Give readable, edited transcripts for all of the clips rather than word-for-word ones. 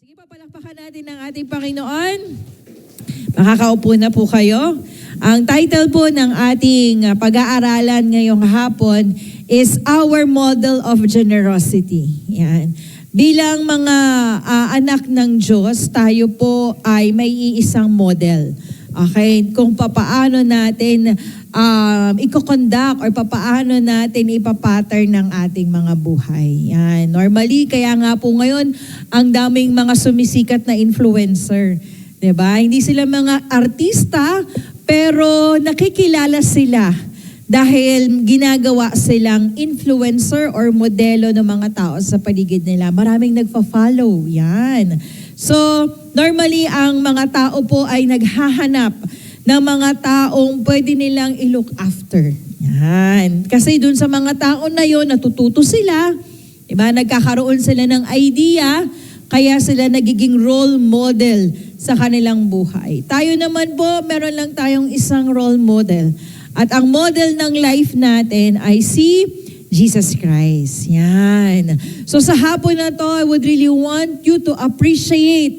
Sige, papalakpakan natin ang ating Panginoon. Makakaupo na po kayo. Ang title po ng ating pag-aaralan ngayong hapon is Our Model of Generosity. Yan. Bilang mga anak ng Diyos, tayo po ay may iisang model. Okay? Kung papaano natin i-conduct or papaano natin ipapattern ng ating mga buhay. Yan. Normally, kaya nga po ngayon, ang daming mga sumisikat na influencer. Diba? Hindi sila mga artista, pero nakikilala sila dahil ginagawa silang influencer or modelo ng mga tao sa paligid nila. Maraming nagfa-follow. Yan. So, normally, ang mga tao po ay naghahanap ng mga taong pwede nilang i-look after. Yan. Kasi dun sa mga tao na yon, natututo sila. Diba? Nagkakaroon sila ng idea, kaya sila nagiging role model sa kanilang buhay. Tayo naman po, meron lang tayong isang role model. At ang model ng life natin ay si Jesus Christ. Yan. So sa hapon na to, I would really want you to appreciate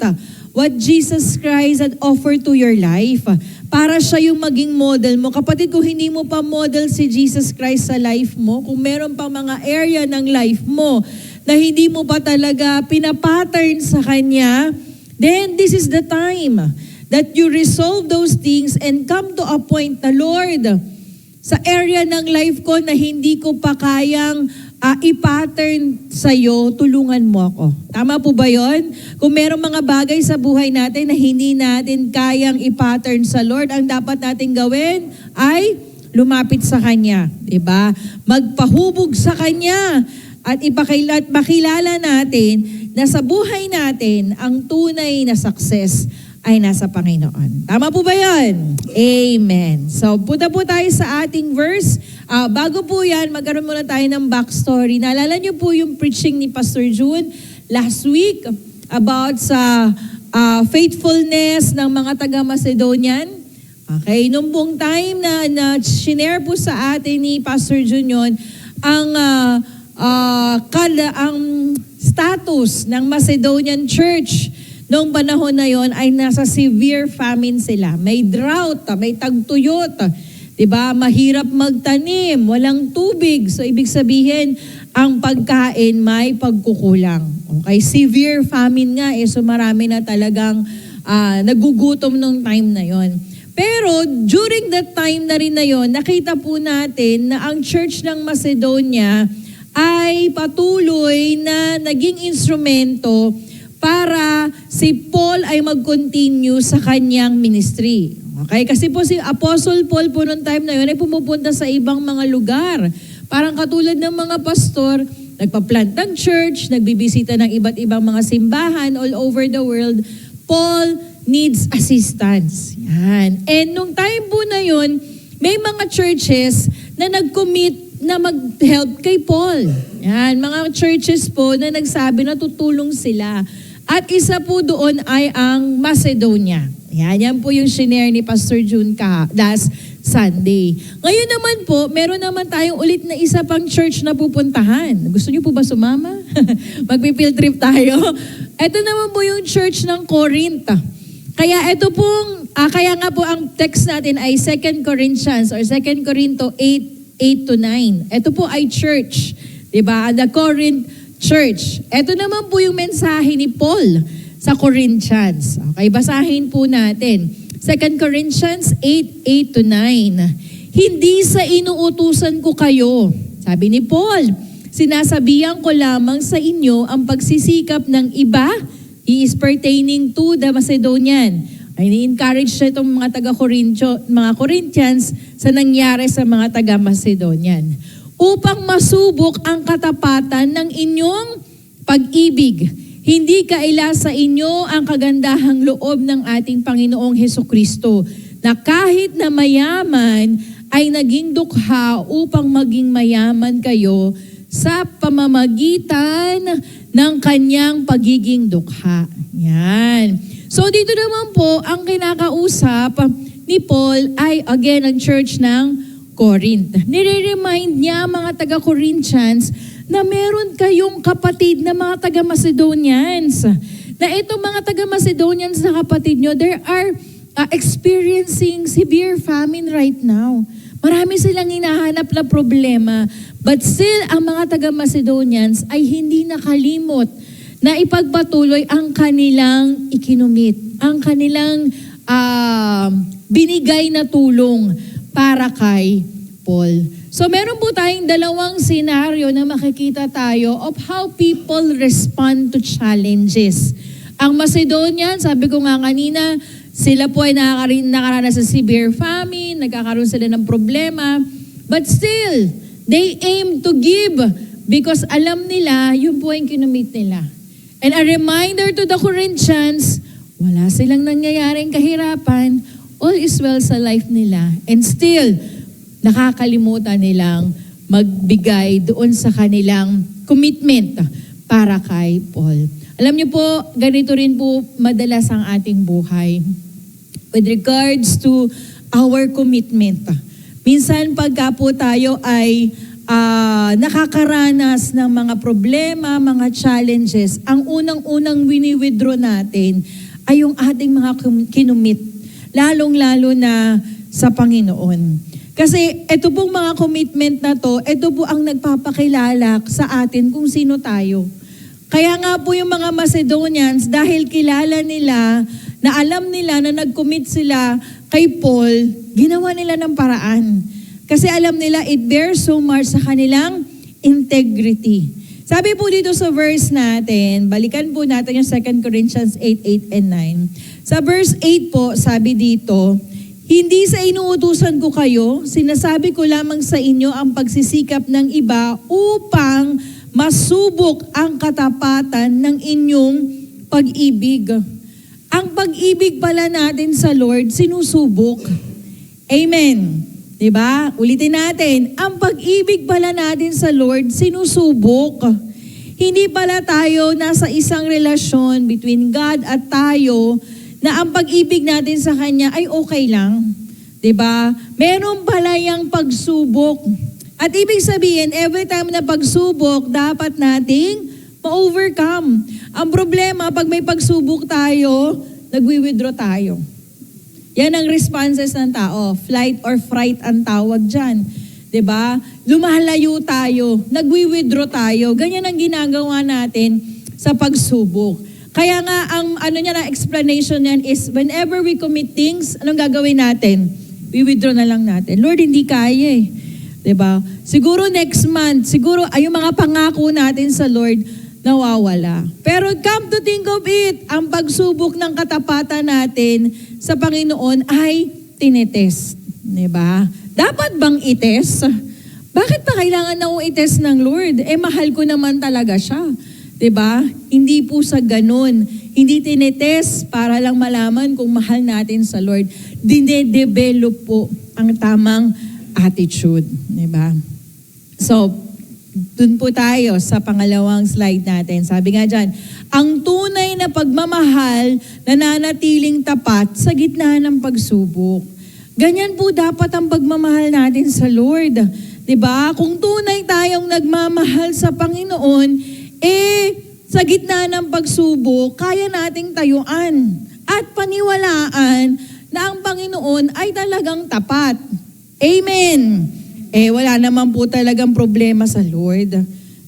what Jesus Christ had offered to your life. Para siya yung maging model mo. Kapatid, kung hindi mo pa model si Jesus Christ sa life mo, kung meron pa mga area ng life mo na hindi mo pa talaga pinapattern sa Kanya, then this is the time that you resolve those things and come to a point na, Lord, sa area ng life ko na hindi ko pa kayang i-pattern sa'yo, tulungan mo ako. Tama po ba yun? Kung merong mga bagay sa buhay natin na hindi natin kayang i-pattern sa Lord, ang dapat natin gawin ay lumapit sa Kanya. Diba? Magpahubog sa Kanya at makilala natin na sa buhay natin, ang tunay na success ay nasa Panginoon. Tama po ba yun? Amen. So, punta po tayo sa ating verse. Bago po yan, magkaroon muna tayo ng backstory. Naalala niyo po yung preaching ni Pastor June last week about sa faithfulness ng mga taga-Macedonian. Okay, nung buong time na shinare po sa atin ni Pastor June yun, ang status ng Macedonian Church noong panahon na yon ay nasa severe famine sila. May drought, may tagtuyot, diba? Mahirap magtanim, walang tubig. So ibig sabihin, ang pagkain may pagkukulang. Okay, severe famine nga so marami na talagang nagugutom nung time na yon. Pero during that time na rin na yon, nakita po natin na ang church ng Macedonia ay patuloy na naging instrumento para si Paul ay mag-continue sa kanyang ministry. Okay? Kasi po si Apostle Paul po noong time na yun ay pumupunta sa ibang mga lugar. Parang katulad ng mga pastor, nagpa-plant ng church, nagbibisita ng iba't ibang mga simbahan all over the world. Paul needs assistance. Yan. And nung time po na yun, may mga churches na nag-commit na mag-help kay Paul. Yan. Mga churches po na nagsabi na tutulong sila. At isa po doon ay ang Macedonia. Yan po yung shinare ni Pastor June last Sunday. Ngayon naman po, meron naman tayong ulit na isa pang church na pupuntahan. Gusto niyo po ba sumama? Magpifield trip tayo. Ito naman po yung church ng Corinth. Kaya ito pong, kaya nga po ang text natin ay 2 Corinthians or 2 Corinto 8:8-9. Ito po ay church. Diba? The Corinth Church. Ito naman po yung mensahe ni Paul sa Corinthians. Okay, basahin po natin. 2 Corinthians 8:8-9. Hindi sa inuutusan ko kayo, sabi ni Paul, sinasabihan ko lamang sa inyo ang pagsisikap ng iba, he is pertaining to the Macedonian. Ay ni-encourage siya itong mga mga Corinthians sa nangyari sa mga taga-Macedonian. Upang masubok ang katapatan ng inyong pag-ibig. Hindi kaila sa inyo ang kagandahang loob ng ating Panginoong Hesukristo na kahit na mayaman ay naging dukha upang maging mayaman kayo sa pamamagitan ng kanyang pagiging dukha. Yan. So dito naman po, ang kinakausap ni Paul ay again ang church ng Corinth. Nire-remind niya mga taga-Corinthians na meron kayong kapatid na mga taga-Macedonians na itong mga taga-Macedonians na kapatid nyo, there are experiencing severe famine right now. Marami silang hinahanap na problema. But still, ang mga taga-Macedonians ay hindi nakalimot na ipagpatuloy ang kanilang ikinumit, ang kanilang binigay na tulong para kay Paul. So meron po tayong dalawang senaryo na makikita tayo of how people respond to challenges. Ang Macedonian, sabi ko nga kanina, sila po ay nakaranas sa severe famine, nagkakaroon sila ng problema, but still, they aim to give because alam nila, yun po ang kinumit nila. And a reminder to the Corinthians, wala silang nangyayaring kahirapan, all is well sa life nila. And still, nakakalimutan nilang magbigay doon sa kanilang commitment para kay Paul. Alam niyo po, ganito rin po madalas ang ating buhay. With regards to our commitment. Minsan pagka po tayo ay nakakaranas ng mga problema, mga challenges, ang unang-unang wini-withdraw natin ay yung ating mga kinumit. Lalong-lalo na sa Panginoon. Kasi ito pong mga commitment na to, ito po ang nagpapakilala sa atin kung sino tayo. Kaya nga po yung mga Macedonians, dahil kilala nila, na alam nila na nag-commit sila kay Paul, ginawa nila ng paraan. Kasi alam nila, it bears so much sa kanilang integrity. Sabi po dito sa verse natin, balikan po natin yung 2 Corinthians 8:8 and 9. Sa verse 8 po, sabi dito, hindi sa inuutusan ko kayo, sinasabi ko lamang sa inyo ang pagsisikap ng iba upang masubok ang katapatan ng inyong pag-ibig. Ang pag-ibig pala natin sa Lord, sinusubok. Amen. Diba? Ulitin natin, ang pag-ibig pala natin sa Lord, sinusubok. Hindi pala tayo nasa isang relasyon between God at tayo na ang pag-ibig natin sa Kanya ay okay lang. Diba? Meron pala yung pagsubok. At ibig sabihin, every time na pagsubok, dapat nating ma-overcome. Ang problema, pag may pagsubok tayo, nagwi-withdraw tayo. Yan ang responses ng tao. Flight or fright ang tawag dyan. Diba? Lumalayo tayo, nagwi-withdraw tayo. Ganyan ang ginagawa natin sa pagsubok. Kaya nga, ang explanation niyan is, whenever we commit things, anong gagawin natin? We withdraw na lang natin. Lord, hindi kaya eh. Diba? Siguro next month, siguro ay yung mga pangako natin sa Lord, nawawala. Pero come to think of it, ang pagsubok ng katapatan natin sa Panginoon ay tinetest. Diba? Dapat bang itest? Bakit pa kailangan na itest ng Lord? Mahal ko naman talaga siya. Diba? Hindi po sa ganun. Hindi tinetest para lang malaman kung mahal natin sa Lord. Dine-develop po ang tamang attitude. Diba? So, dun po tayo sa pangalawang slide natin. Sabi nga dyan, ang tunay na pagmamahal nananatiling tapat sa gitna ng pagsubok. Ganyan po dapat ang pagmamahal natin sa Lord. Diba? Kung tunay tayong nagmamahal sa Panginoon, sa gitna ng pagsubok, kaya nating tayuan at paniwalaan na ang Panginoon ay talagang tapat. Amen. Wala naman po talagang problema sa Lord.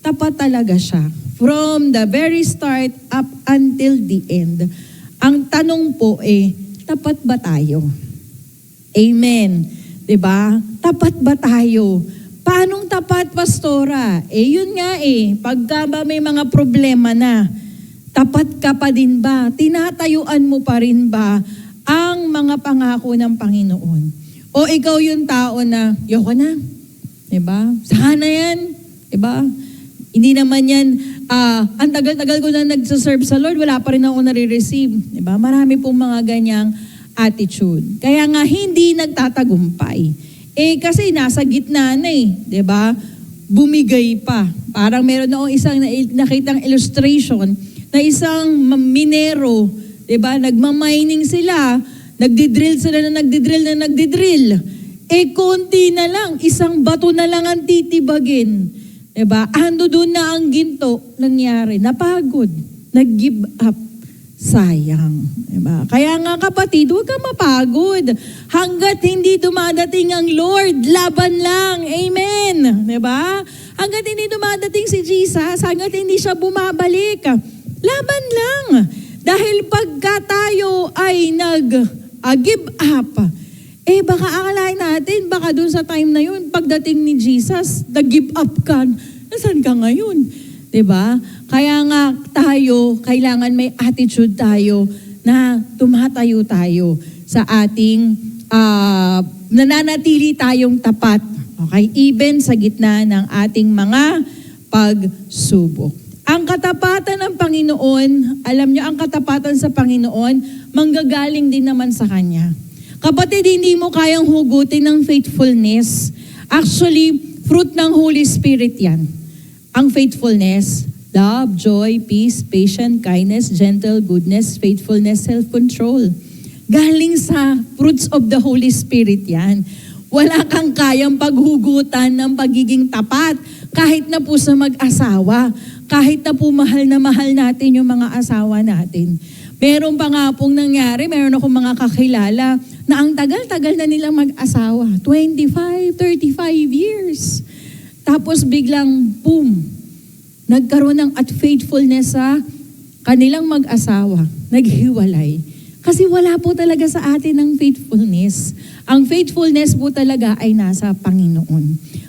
Tapat talaga siya. From the very start up until the end. Ang tanong po tapat ba tayo? Amen. Diba? Tapat ba tayo? Paanong tapat, Pastora? Yun nga pagka ba may mga problema na, tapat ka pa din ba? Tinatayuan mo pa rin ba ang mga pangako ng Panginoon? O ikaw yung tao na, yoko na. Diba? Saka na yan. Diba? Hindi naman yan, ang tagal-tagal ko na nagsaserve sa Lord, wala pa rin ako nare-receive. Diba? Marami pong mga ganyang attitude. Kaya nga, hindi nagtatagumpay. Kasi nasa gitna na diba? Bumigay pa. Parang meron na akong isang nakitang illustration na isang minero, diba? Nagmamining sila, nagdidrill sila na nagdidrill. Konti na lang, isang bato na lang ang titibagin. Diba? Ando doon na ang ginto nangyari. Napagod. Nag-give up. sayang. Diba? Kaya nga kapatid, huwag kang mapagod. Hanggat hindi dumadating ang Lord, laban lang. Amen. Diba? Hanggat hindi dumadating si Jesus, hanggat hindi siya bumabalik, laban lang. Dahil pagka tayo ay nag-give up, baka akalain natin, baka dun sa time na yun, pagdating ni Jesus, nag-give up ka. Nasaan ka ngayon? Diba? Kaya nga tayo, kailangan may attitude tayo na tumatayo tayo sa ating, nananatili tayong tapat. Okay? Even sa gitna ng ating mga pagsubok. Ang katapatan ng Panginoon, alam nyo, ang katapatan sa Panginoon, manggagaling din naman sa Kanya. Kapatid, hindi mo kayang hugutin ng faithfulness. Actually, fruit ng Holy Spirit yan. Ang faithfulness, love, joy, peace, patience, kindness, gentle, goodness, faithfulness, self-control. Galing sa fruits of the Holy Spirit yan. Wala kang kayang paghugutan ng pagiging tapat kahit na po sa mag-asawa. Kahit na po mahal natin yung mga asawa natin. Meron pa nga pong nangyari, meron akong mga kakilala na ang tagal-tagal na nilang mag-asawa. 25, 35 years. Tapos biglang, boom, nagkaroon ng faithfulness sa kanilang mag-asawa. Naghiwalay. Kasi wala po talaga sa atin ang faithfulness. Ang faithfulness po talaga ay nasa Panginoon.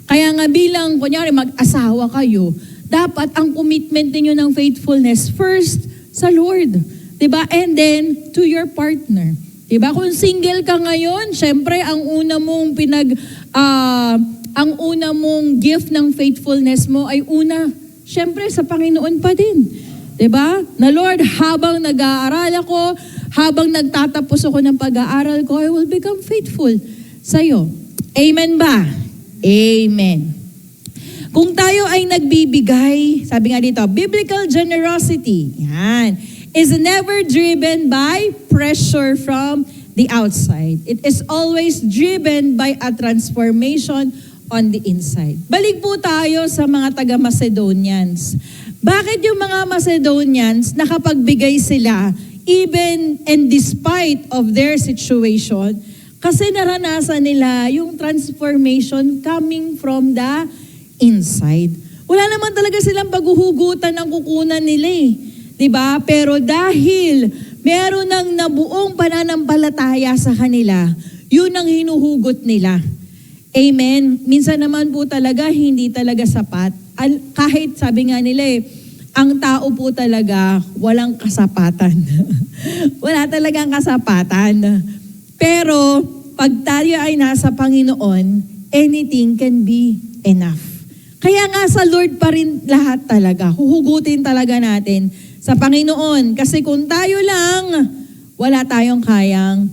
Kaya nga bilang, kunyari, mag-asawa kayo, dapat ang commitment ninyo ng faithfulness first sa Lord. Diba? And then, to your partner. Diba? Kung single ka ngayon, syempre, ang una mong gift ng faithfulness mo ay syempre, sa Panginoon pa din. Diba? Na Lord, habang nag-aaral ako, habang nagtatapos ako ng pag-aaral ko, I will become faithful sa'yo. Amen ba? Amen. Kung tayo ay nagbibigay, sabi nga dito, biblical generosity, yan, is never driven by pressure from the outside. It is always driven by a transformation on the inside. Balik po tayo sa mga taga-Macedonians. Bakit yung mga Macedonians nakapagbigay sila even and despite of their situation? Kasi naranasan nila yung transformation coming from the inside. Wala naman talaga silang paghuhugutan ng kukunan nila eh. Diba? Pero dahil meron ng nabuong pananampalataya sa kanila, yun ang hinuhugot nila. Amen. Minsan naman po talaga, hindi talaga sapat. Kahit sabi nga nila ang tao po talaga walang kasapatan. Wala talagang kasapatan. Pero pag tayo ay nasa Panginoon, anything can be enough. Kaya nga sa Lord pa rin lahat talaga. Huhugutin talaga natin sa Panginoon. Kasi kung tayo lang, wala tayong kayang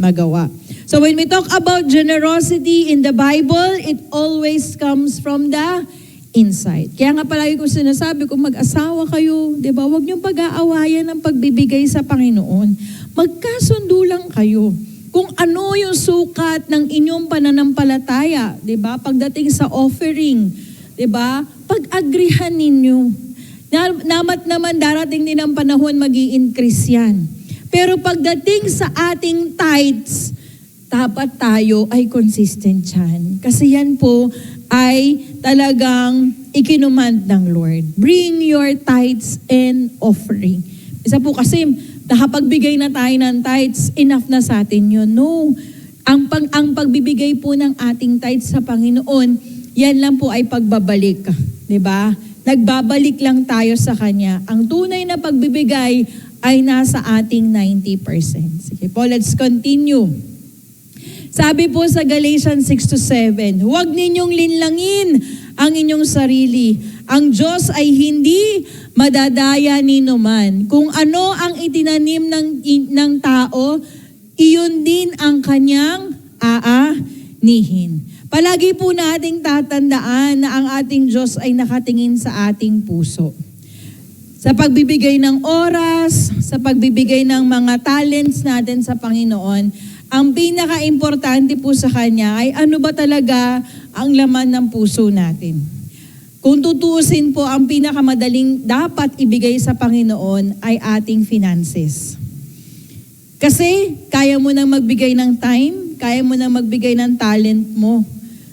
magawa. So when we talk about generosity in the Bible, it always comes from the inside. Kaya nga palagi ko sinasabi, kung mag-asawa kayo, di ba, huwag niyong pag-aawayan ng pagbibigay sa Panginoon. Magkasundo lang kayo. Kung ano yung sukat ng inyong pananampalataya, di ba, pagdating sa offering, di ba, pag-agrihan ninyo. Namat naman darating din ang panahon magi-increase yan. Pero pagdating sa ating tithes, dapat tayo ay consistent yan. Kasi yan po ay talagang ikinumand ng Lord. Bring your tithes and offering. Isa po kasi, nakapagbigay na tayo ng tithes, enough na sa atin yun. No. Ang pagbibigay po ng ating tithes sa Panginoon, yan lang po ay pagbabalik. Diba? Nagbabalik lang tayo sa Kanya. Ang tunay na pagbibigay ay nasa ating 90%. Sige po, let's continue. Sabi po sa Galatians 6-7, huwag ninyong linlangin ang inyong sarili. Ang Diyos ay hindi madadaya ninuman. Kung ano ang itinanim ng tao, iyon din ang kanyang aanihin. Palagi po nating tatandaan na ang ating Diyos ay nakatingin sa ating puso. Sa pagbibigay ng oras, sa pagbibigay ng mga talents natin sa Panginoon, ang pinaka-importante po sa Kanya ay ano ba talaga ang laman ng puso natin. Kung tutuusin po, ang pinakamadaling dapat ibigay sa Panginoon ay ating finances. Kasi kaya mo nang magbigay ng time, kaya mo nang magbigay ng talent mo.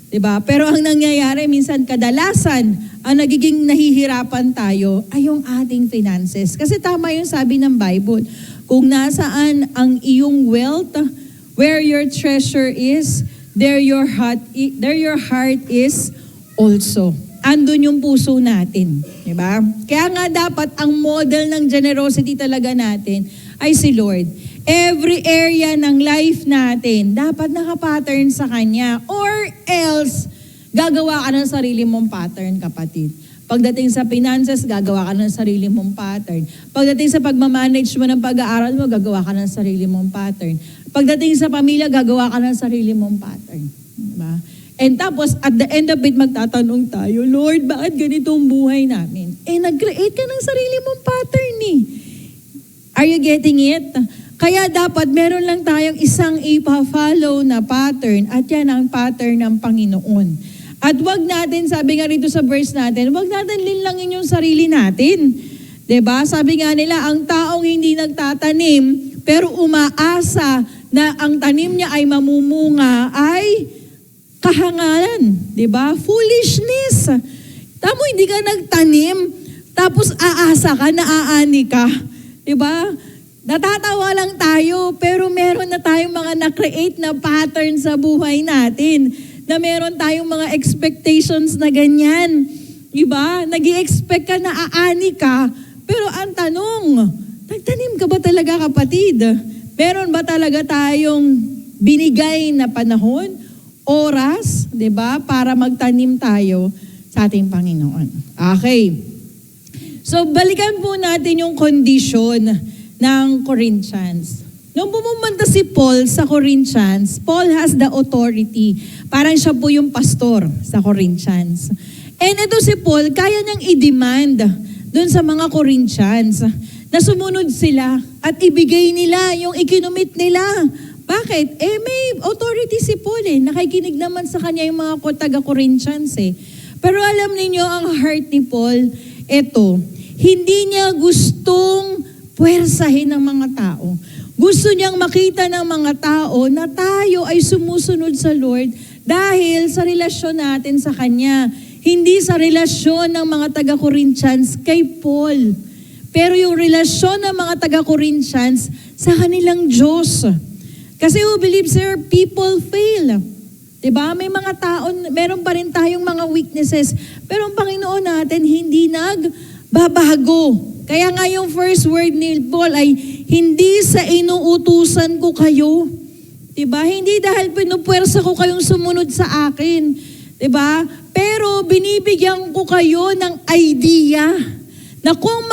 Diba? Pero ang nangyayari, minsan kadalasan, ang nagiging nahihirapan tayo ay yung ating finances. Kasi tama yung sabi ng Bible, kung nasaan ang iyong wealth, where your treasure is, there your heart is also. Andun yung puso natin. Diba? Kaya nga dapat ang model ng generosity talaga natin ay si Lord. Every area ng life natin, dapat nakapattern sa Kanya. Or else, gagawa ka ng sarili mong pattern, kapatid. Pagdating sa finances, gagawa ka ng sarili mong pattern. Pagdating sa pagmamanage mo ng pag-aaral mo, gagawa ka ng sarili mong pattern. Pagdating sa pamilya, gagawa ka ng sarili mong pattern. Diba? And tapos, at the end of it, magtatanong tayo, Lord, bakit ganitong buhay namin? Nag-create ka ng sarili mong pattern eh. Are you getting it? Kaya dapat meron lang tayong isang ipa-follow na pattern at yan ang pattern ng Panginoon. At wag natin, sabi nga rito sa verse natin, wag natin linlangin yung sarili natin. 'Di ba? Sabi nga nila, ang taong hindi nagtatanim pero umaasa na ang tanim niya ay mamumunga ay kahangalan. 'Di ba? Foolishness. Tamo, hindi ka nagtanim tapos aasa ka, naaani ka. 'Di ba? Natatawa lang tayo, pero meron na tayong mga na-create na pattern sa buhay natin. Na meron tayong mga expectations na ganyan. Diba? Nag-i-expect ka na aani ka, pero ang tanong, nagtanim ka ba talaga, kapatid? Meron ba talaga tayong binigay na panahon, oras, diba, para magtanim tayo sa ating Panginoon? Okay. So, balikan po natin yung condition ng Corinthians. Nung pumunta si Paul sa Corinthians, Paul has the authority. Parang siya po yung pastor sa Corinthians. And ito si Paul, kaya niyang i-demand dun sa mga Corinthians na sumunod sila at ibigay nila yung ikinumit nila. Bakit? May authority si Paul eh. Nakikinig naman sa kanya yung mga taga-Corinthians eh. Pero alam niyo ang heart ni Paul, eto, hindi niya gustong puwersahin ng mga tao. Gusto niyang makita ng mga tao na tayo ay sumusunod sa Lord dahil sa relasyon natin sa Kanya. Hindi sa relasyon ng mga taga-Corinthians kay Paul. Pero yung relasyon ng mga taga-Corinthians sa kanilang Diyos. Kasi who believes there, people fail. Diba? May mga tao, meron pa rin tayong mga weaknesses. Pero ang Panginoon natin hindi nagbabago. Kaya nga yung first word ni Paul ay, hindi sa inuutusan ko kayo. Diba? Hindi dahil pinupuwersa ko kayong sumunod sa akin. Diba? Pero binibigyan ko kayo ng idea na kung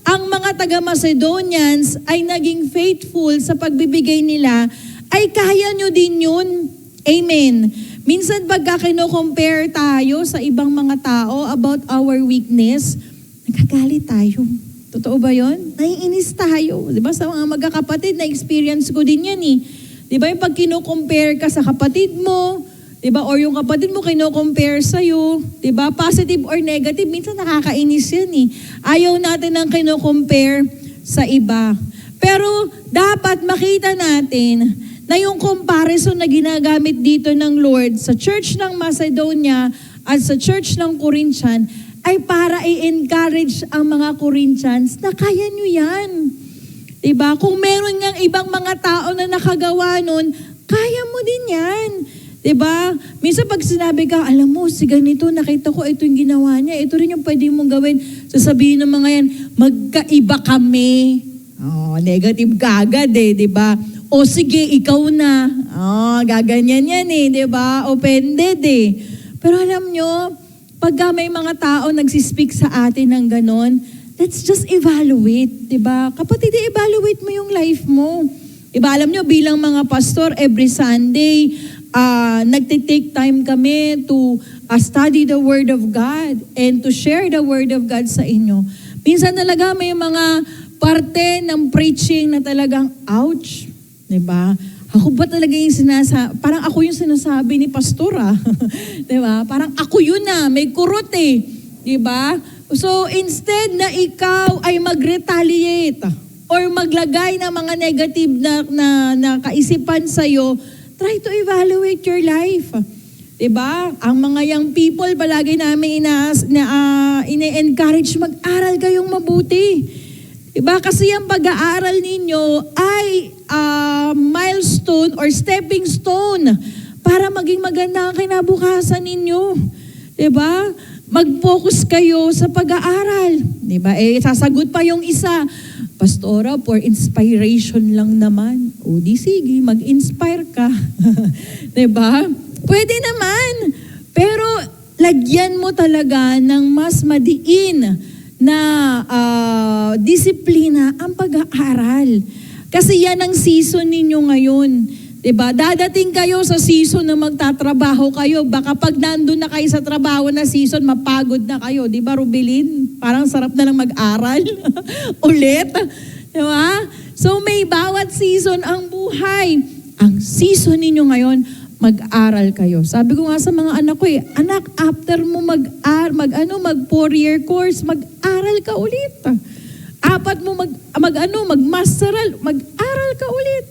ang mga taga-Macedonians ay naging faithful sa pagbibigay nila, ay kaya nyo din yun. Amen. Minsan pagka kino-compare tayo sa ibang mga tao about our weakness, nagkagalit tayo. Totoo ba yun? Naiinis tayo. Diba? Sa mga magkakapatid, na-experience ko din yan eh. Diba? Yung pag kino-compare ka sa kapatid mo, diba? Or yung kapatid mo kino-compare sa'yo, diba? Positive or negative, minsan nakakainis yan eh. Ayaw natin ang kino-compare sa iba. Pero dapat makita natin na yung comparison na ginagamit dito ng Lord sa church ng Macedonia at sa church ng Corinthian ay para i-encourage ang mga Corinthians na kaya nyo yan. Diba? Kung meron ngang ibang mga tao na nakagawa nun, kaya mo din yan. Diba? Minsan pag sinabi ka, alam mo, si ganito, nakita ko, ito yung ginawa niya, ito rin yung pwede mong gawin. Sasabihin ng mga yan, magkaiba kami. Negative ka agad eh, diba? O sige, ikaw na. Gaganyan yan eh, diba? Offended eh. Pero alam nyo, pagka may mga tao nagsispeak sa atin ng ganon, let's just evaluate, diba? Kapatid, evaluate mo yung life mo. Diba, alam nyo, bilang mga pastor, every Sunday, nagtitake time kami to study the Word of God and to share the Word of God sa inyo. Minsan talaga may mga parte ng preaching na talagang, ouch, diba? Ako ba talaga yung parang ako yung sinasabi ni pastor ah. Diba? Parang ako yun ah, may kurot eh. Di ba? So instead na ikaw ay mag-retaliate or maglagay ng mga negative na kaisipan sa'yo, try to evaluate your life. Diba? Ang mga young people, palagi namin ine-encourage, mag-aral kayong mabuti. Diba? Kasi ang pag-aaral ninyo ay milestone or stepping stone para maging maganda ang kinabukasan ninyo. Diba? Mag-focus kayo sa pag-aaral. Diba? Sasagot pa yung isa, Pastora, for inspiration lang naman. O di sige, mag-inspire ka. Diba? Pwede naman. Pero lagyan mo talaga ng mas madiin na disiplina ang pag-aaral. Kasi yan ang season ninyo ngayon. Diba? Dadating kayo sa season na magtatrabaho kayo. Baka pag nandun na kayo sa trabaho na season, mapagod na kayo. Diba, Rubilin? Parang sarap na lang mag-aral. Ulit. Diba? So may bawat season ang buhay. Ang season ninyo ngayon, mag-aral kayo. Sabi ko nga sa mga anak ko anak, after mo mag 4-year course, mag-aral ka ulit. Apat mo mag-masteral, mag-aral ka ulit.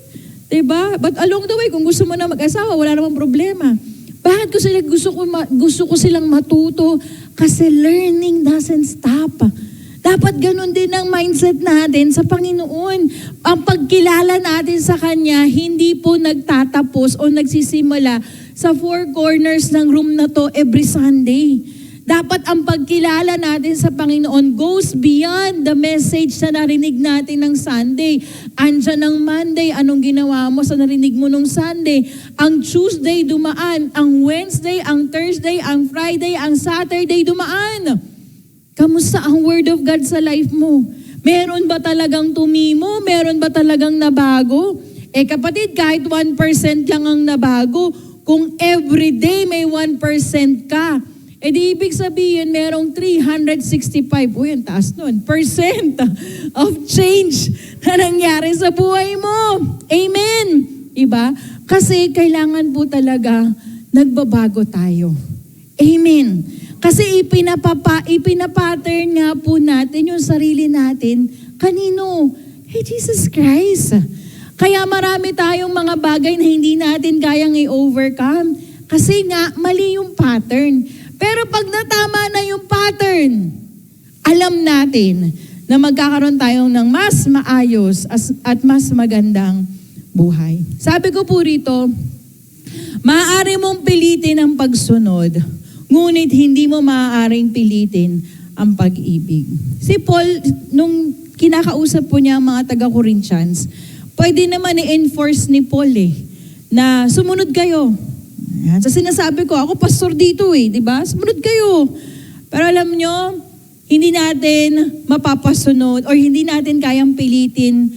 Diba? But along the way, kung gusto mo na mag-asawa, wala namang problema. Bakit gusto ko silang matuto? Kasi learning doesn't stop. Dapat ganun din ang mindset natin sa Panginoon. Ang pagkilala natin sa Kanya, hindi po nagtatapos o nagsisimula sa four corners ng room na to every Sunday. Dapat ang pagkilala natin sa Panginoon goes beyond the message na narinig natin ng Sunday. Andyan ang Monday, anong ginawa mo sa narinig mo nung Sunday? Ang Tuesday dumaan, ang Wednesday, ang Thursday, ang Friday, ang Saturday dumaan. Kamusta ang Word of God sa life mo? Meron ba talagang tumimo? Meron ba talagang nabago? Kapatid, kahit 1% lang ang nabago, kung everyday may 1% ka, di ibig sabihin merong 365, ang taas nun, percent of change na nangyari sa buhay mo. Amen. Diba? Kasi kailangan po talaga nagbabago tayo. Amen. Kasi ipinapattern nga po natin yung sarili natin. Kanino? Hey, Jesus Christ. Kaya marami tayong mga bagay na hindi natin kayang i-overcome. Kasi nga, mali yung pattern. Pero pag natama na yung pattern, alam natin na magkakaroon tayong ng mas maayos at mas magandang buhay. Sabi ko po rito, maaari mong pilitin ang pagsunod, ngunit hindi mo maaaring pilitin ang pag-ibig. Si Paul, nung kinakausap po niya ang mga taga-Corinthians, pwede naman i-enforce ni Paul na sumunod kayo. Yan. So sinasabi ko, ako pastor dito di ba? Sumunod kayo. Pero alam nyo, hindi natin mapapasunod or hindi natin kayang pilitin.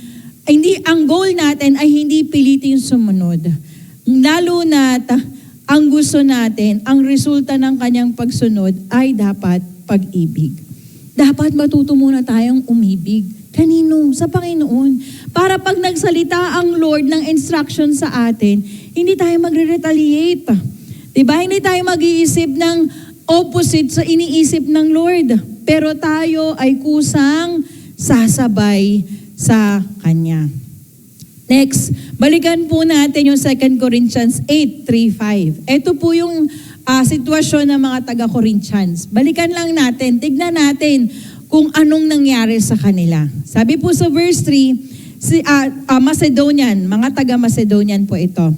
Ang goal natin ay hindi pilitin sumunod. Lalo na't ang gusto natin, ang resulta ng kanyang pagsunod ay dapat pag-ibig. Dapat matuto muna tayong umibig. Kanino? Sa Panginoon. Para pag nagsalita ang Lord ng instruction sa atin, hindi tayo magre-retaliate. Diba? Hindi tayo mag-iisip ng opposite sa iniisip ng Lord. Pero tayo ay kusang sasabay sa Kanya. Next, balikan po natin yung 2 Corinthians 8:3-5. Ito po yung sitwasyon ng mga taga-Corinthians. Balikan lang natin, tignan natin kung anong nangyari sa kanila. Sabi po sa verse 3, Macedonian, mga taga-Macedonian po ito.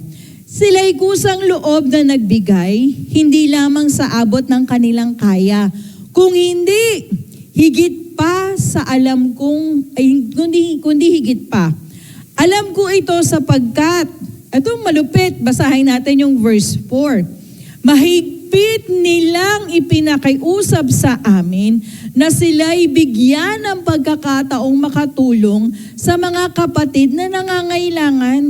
Sila'y kusang loob na nagbigay, hindi lamang sa abot ng kanilang kaya, kung hindi, higit pa sa alam kong, kundi higit pa. Alam ko ito sapagkat, ito malupit, basahin natin yung verse 4. Mahigpit nilang ipinakiusap sa amin na sila'y bigyan ng pagkakataong makatulong sa mga kapatid na nangangailangan.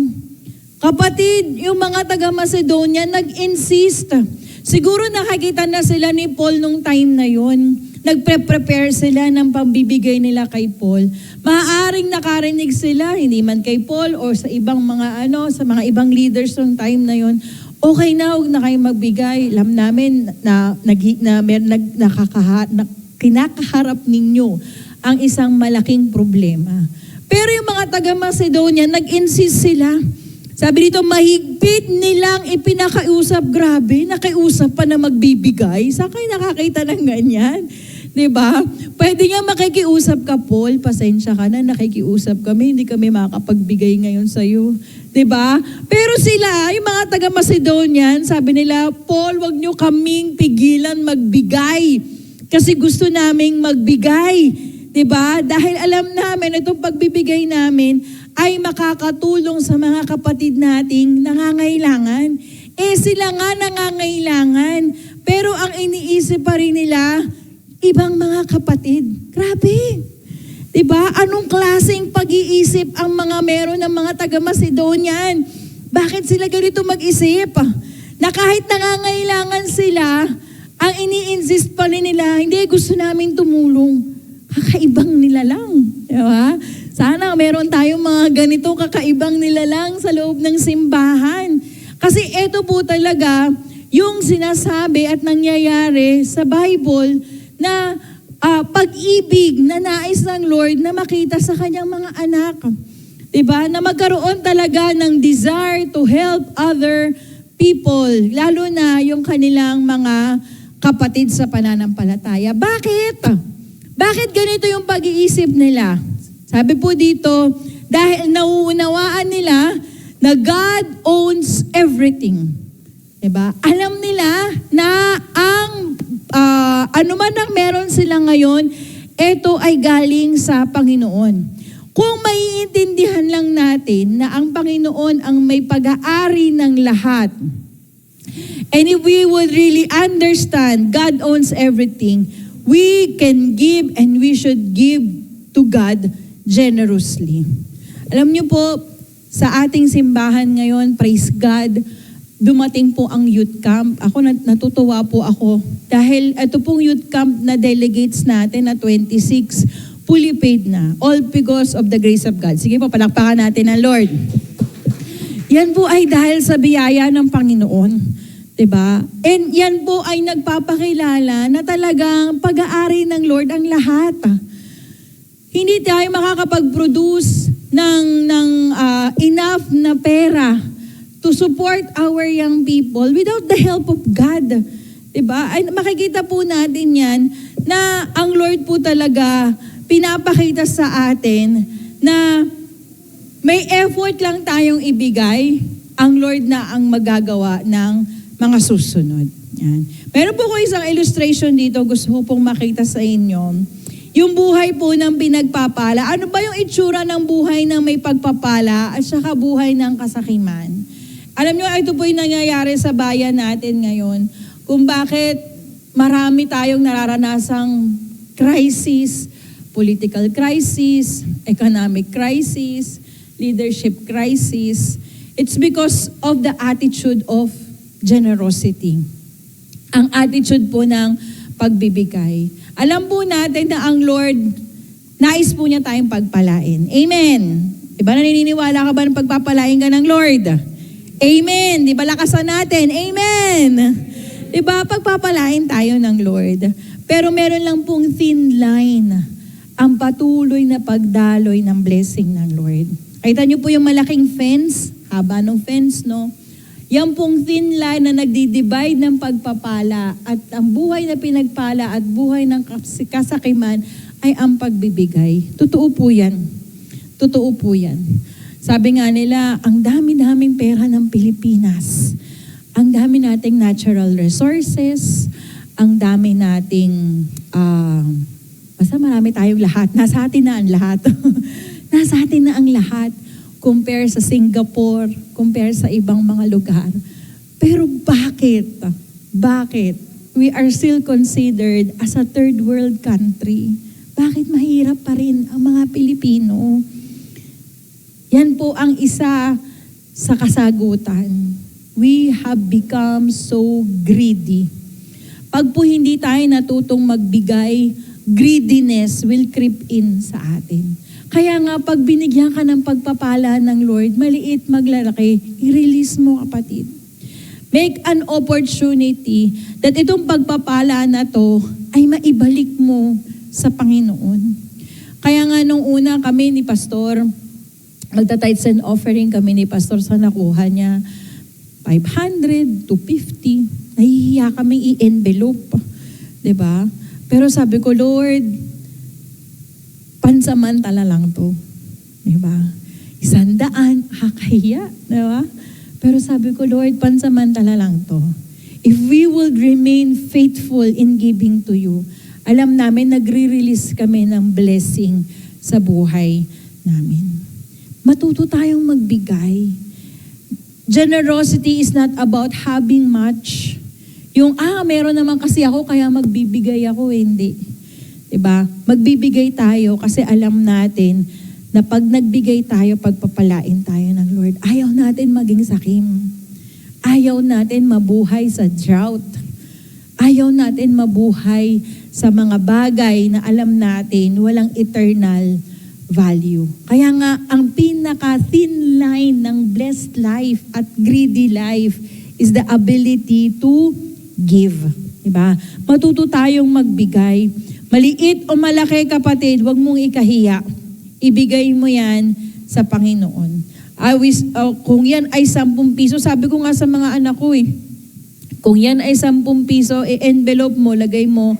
Kapatid, yung mga taga-Macedonia nag-insist. Siguro nakakita na sila ni Paul nung time na yun. Nagpe-prepare sila ng pambibigay nila kay Paul. Maaaring nakarinig sila, hindi man kay Paul or sa ibang mga sa mga ibang leaders nung time na yun. Okay na, huwag na kayo magbigay. Alam namin na kinakaharap ninyo ang isang malaking problema. Pero yung mga taga-Macedonia, nag-insist sila. Sabi dito, mahigpit nilang ipinakausap. Grabe, nakiusap pa na magbibigay. Saan kayo nakakita ng ganyan? Diba? Pwede nga makikiusap ka, Paul. Pasensya ka na, nakikiusap kami. Hindi kami makapagbigay ngayon sa'yo. Diba? Pero sila, yung mga taga-Macedonian, sabi nila, Paul, wag nyo kaming pigilan magbigay. Kasi gusto naming magbigay. Diba? Dahil alam namin, itong pagbibigay namin ay makakatulong sa mga kapatid nating nangangailangan. Sila nga nangangailangan. Pero ang iniisip pa rin nila, ibang mga kapatid. Grabe. Diba? Anong klaseng pag-iisip ang mga meron ng mga taga-Macedonian? Bakit sila ganito mag-isip? Na kahit nangangailangan sila, ang ini-insist pa rin nila, hindi, gusto namin tumulong. Kakaibang nila lang. Diba? Sana meron tayong mga ganito kakaibang nila lang sa loob ng simbahan. Kasi ito po talaga yung sinasabi at nangyayari sa Bible na pag-ibig na nais ng Lord na makita sa kanyang mga anak. Diba? Na magkaroon talaga ng desire to help other people, lalo na yung kanilang mga kapatid sa pananampalataya. Bakit? Bakit ganito yung pag-iisip nila? Sabi po dito, dahil nauunawaan nila na God owns everything. Diba? Alam nila na ang ano man ang meron sila ngayon, ito ay galing sa Panginoon. Kung maiintindihan lang natin na ang Panginoon ang may pag-aari ng lahat, and if we would really understand God owns everything, we can give and we should give to God generously. Alam niyo po, sa ating simbahan ngayon, praise God, dumating po ang youth camp. Ako natutuwa po ako dahil ito pong youth camp na delegates natin na 26, fully paid na. All because of the grace of God. Sige po, palakpakan natin ang Lord. Yan po ay dahil sa biyaya ng Panginoon. Diba? And yan po ay nagpapakilala na talagang pag-aari ng Lord ang lahat. Hindi tayo makakapag-produce ng enough na pera to support our young people without the help of God. Diba? Ay, makikita po natin yan na ang Lord po talaga pinapakita sa atin na may effort lang tayong ibigay, ang Lord na ang magagawa ng mga susunod. Yan. Meron po ko isang illustration dito, gusto ko pong makita sa inyo. Yung buhay po ng pinagpapala. Ano ba yung itsura ng buhay ng may pagpapala at saka buhay ng kasakiman? Alam nyo, ito po yung nangyayari sa bayan natin ngayon. Kung bakit marami tayong nararanasang crisis, political crisis, economic crisis, leadership crisis. It's because of the attitude of generosity. Ang attitude po ng pagbibigay. Alam po natin na ang Lord, nais po niya tayong pagpalain. Amen. Diba naniniwala ka ba ng pagpapalain ka ng Lord? Amen. Diba lakasan natin? Amen. Diba pagpapalain tayo ng Lord. Pero meron lang pong thin line ang patuloy na pagdaloy ng blessing ng Lord. Kita niyo po yung malaking fence, haba ng fence, no? Yan pong thin line na nagdi-divide ng pagpapala at ang buhay na pinagpala at buhay ng kasakiman ay ang pagbibigay. Totoo po yan. Totoo po yan. Sabi nga nila, ang dami-daming pera ng Pilipinas. Ang dami nating natural resources, ang dami nating, basta marami tayong lahat. Nasa atin na ang lahat. Nasa atin na ang lahat. Compare sa Singapore, compare sa ibang mga lugar. Pero bakit? Bakit we are still considered as a third world country? Bakit mahirap pa rin ang mga Pilipino? Yan po ang isa sa kasagutan. We have become so greedy. Pag po hindi tayo natutong magbigay, greediness will creep in sa atin. Kaya nga, pag binigyan ka ng pagpapala ng Lord, maliit, maglalaki, i-release mo, kapatid. Make an opportunity that itong pagpapala na to ay maibalik mo sa Panginoon. Kaya nga nung una kami ni Pastor, magta-tithes and offering kami ni Pastor sa nakuha niya, 500 to 50. Nahihiya kami i-envelope. Diba? Pero sabi ko, Lord, pansamantala lang to. Diba? 100, hakahiya. Diba? Pero sabi ko, Lord, pansamantala lang to. If we will remain faithful in giving to you, alam namin, nagre-release kami ng blessing sa buhay namin. Matuto tayong magbigay. Generosity is not about having much. Yung, meron naman kasi ako, kaya magbibigay ako. Hindi. Diba? Magbibigay tayo kasi alam natin na pag nagbigay tayo, pagpapalain tayo ng Lord. Ayaw natin maging sakim. Ayaw natin mabuhay sa drought. Ayaw natin mabuhay sa mga bagay na alam natin walang eternal value. Kaya nga, ang pinaka-thin line ng blessed life at greedy life is the ability to give. Diba? Matuto tayong magbigay. Maliit o malaki, kapatid, huwag mong ikahiya. Ibigay mo yan sa Panginoon. Kung yan ay 10 piso, sabi ko nga sa mga anak ko kung yan ay 10 piso, envelope mo, lagay mo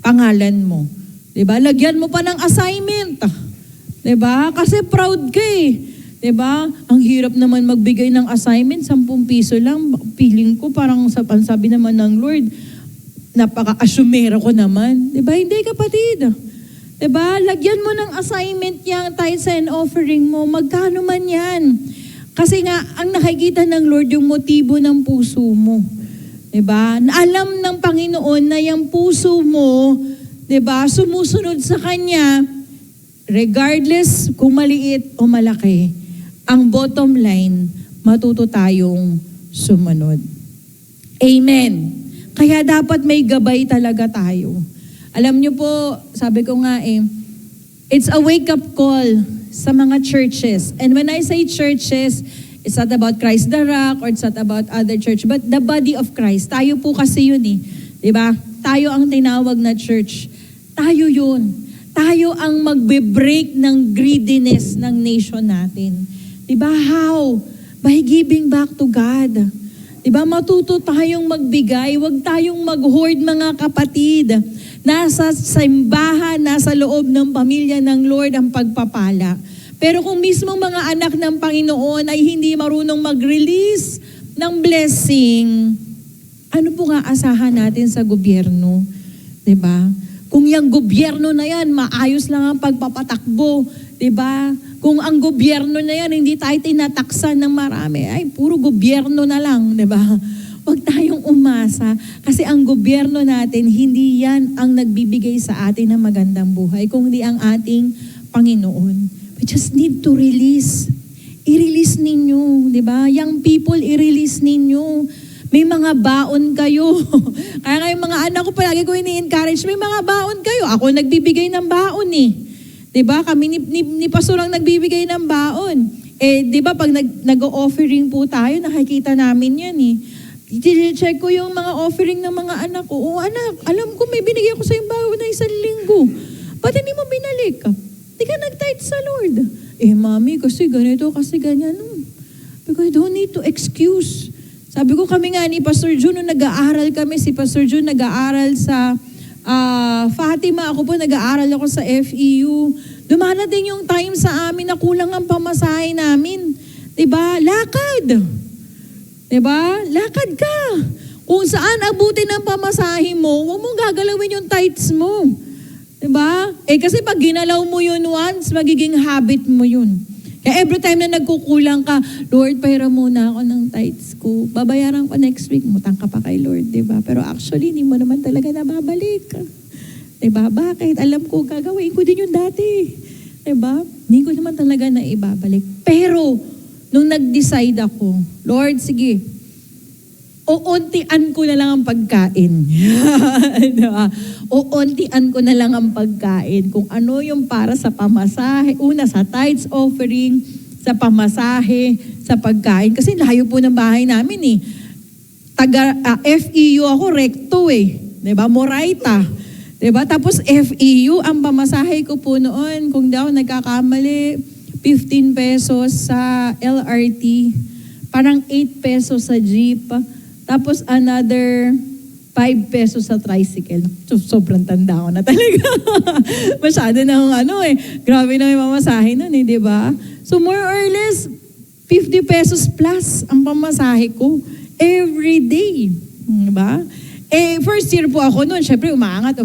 pangalan mo. Diba? Lagyan mo pa ng assignment. Diba? Kasi proud ka Diba? Ang hirap naman magbigay ng assignment, 10 piso lang. Feeling ko parang sabi naman ng Lord, napaka-asumera ko naman. Diba? Hindi, kapatid. Diba? Lagyan mo ng assignment yung tithes and offering mo. Magkano man yan. Kasi nga, ang nakikita ng Lord yung motibo ng puso mo. Diba? Alam ng Panginoon na yung puso mo, diba, sumusunod sa Kanya, regardless kung maliit o malaki, ang bottom line, matuto tayong sumunod. Amen. Kaya dapat may gabay talaga tayo. Alam niyo po, sabi ko nga it's a wake-up call sa mga churches. And when I say churches, it's not about Christ the Rock or it's not about other church, but the body of Christ. Tayo po kasi yun Diba? Tayo ang tinawag na church. Tayo yun. Tayo ang magbe-break ng greediness ng nation natin. Diba? How? By giving back to God. Diba? Matuto tayong magbigay. Huwag tayong mag-hoard, mga kapatid. Nasa simbahan, nasa loob ng pamilya ng Lord ang pagpapala. Pero kung mismong mga anak ng Panginoon ay hindi marunong mag-release ng blessing, ano po nga asahan natin sa gobyerno? Diba? Kung yung gobyerno na yan, maayos lang ang pagpapatakbo. Diba? Kung ang gobyerno na yan, hindi tayo tinataksan ng marami, ay puro gobyerno na lang. Diba? Huwag tayong umasa kasi ang gobyerno natin, hindi yan ang nagbibigay sa atin ng magandang buhay, kundi ang ating Panginoon. We just need to release. I-release ninyo, di ba? Young people, i-release ninyo. May mga baon kayo. Kaya nga yung mga anak ko palagi ko ini-encourage, may mga baon kayo. Ako nagbibigay ng baon Di ba? Kami ni Pastor ang nagbibigay ng baon. Di ba pag nag-offering po tayo, nakikita namin yan I-check ko yung mga offering ng mga anak ko. Anak, alam ko may binigay ko sa yung baon na 1 linggo. Ba't hindi mo binalik? Di ka nag-tithe sa Lord. Mami, kasi ganito, kasi ganyan. Because I don't need to excuse. Sabi ko kami nga ni Pastor June, nung nag-aaral kami, si Pastor June nag-aaral sa Fatima, ako po nag-aaral ako sa FEU. Dumarating yung time sa amin na kulang ang pamasahe namin. Diba? Lakad. Diba? Lakad ka. Kung saan abutin ang pamasahe mo, huwag mong gagalawin yung tithes mo. Diba? Kasi pag ginalaw mo yun once, magiging habit mo yun. Kaya every time na nagkukulang ka, Lord, pahiram muna ako ng tithes ko. Babayaran ko next week. Mutang ka pa kay Lord, diba? Pero actually, hindi mo naman talaga nababalik. Diba? Bakit? Alam ko, gagawin ko din yun dati. Diba? Hindi ko naman talaga na ibabalik. Pero, nung nag-decide ako, Lord, sige, uuntian ko na lang ang pagkain. Diba? Uuntian ko na lang ang pagkain. Kung ano yung para sa pamasahe, una sa tithes offering, sa pamasahe, sa pagkain. Kasi layo po ng bahay namin FEU ako, recto Diba? Moraita. Diba? Tapos FEU, ang pamasahe ko po noon, kung daw nagkakamali, 15 pesos sa LRT, parang 8 pesos sa jeep, tapos another 5 pesos sa tricycle. Sobrang tanda ko na talaga. Masyado na grabe na yung mamasahe nun di ba? So more or less, 50 pesos plus ang pamasahe ko every day. Diba? First year po ako noon, syempre umaangat.